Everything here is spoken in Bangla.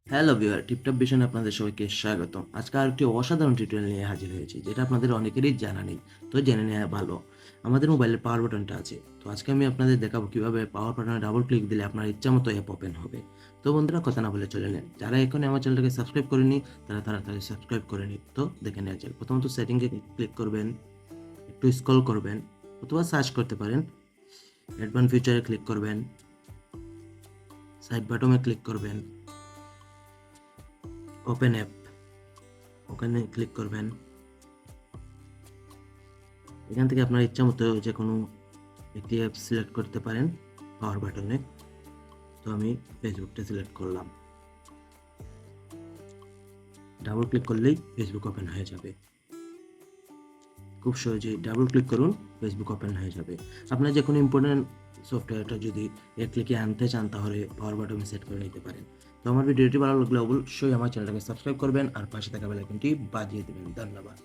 হ্যালো ভিউয়ার, টিপটপ ভিশনে আপনাদের সবাইকে স্বাগতম। আজকে আরেকটি অসাধারণ টিউটোরিয়াল নিয়ে হাজির হয়েছি, যেটা আপনাদের অনেকেরই জানা নেই, তো জেনে নেওয়া ভালো। আমাদের মোবাইলের পাওয়ার বাটনটা আছে, তো আজকে আমি আপনাদের দেখাবো কিভাবে পাওয়ার বাটনে ডাবল ক্লিক দিলে আপনার ইচ্ছা মতো অ্যাপ ওপেন হবে। তো বন্ধুরা, কথা না বলে চলে নেন। যারা এখনই আমার চ্যানেলটাকে সাবস্ক্রাইব করেনি তারা তাড়াতাড়ি সাবস্ক্রাইব করে নিন। তো দেখে নেওয়া যাক। প্রথমত সেটিংয়ে ক্লিক করবেন, একটু স্ক্রল করবেন অথবা সার্চ করতে পারেন। অ্যাডভান্স ফিচারে ক্লিক করবেন, সাইড বাটনে ক্লিক করবেন, ওপেন অ্যাপ ওখানে ক্লিক করবেন। এখান থেকে আপনার ইচ্ছা মতো যে কোনো একটি অ্যাপ সিলেক্ট করতে পারেন পাওয়ার বাটনে। তো আমি ফেসবুকটা সিলেক্ট করলাম। ডাবল ক্লিক করলেই ফেসবুক ওপেন হয়ে যাবে। খুব সহজেই ডাবল ক্লিক করুন, ফেসবুক ওপেন হয়ে যাবে। আপনার যে কোনো ইম্পর্টেন্ট সফটওয়্যারটা যদি এক ক্লিকে আনতে চান তাহলে পাওয়ার বাটনে সেট করে নিতে পারেন। তো আমার ভিডিওটি ভালো লাগলে অবশ্যই আমার চ্যানেলটাকে সাবস্ক্রাইব করবেন আর পাশে থাকা বেল আইকনটি বাজিয়ে দেবেন। ধন্যবাদ।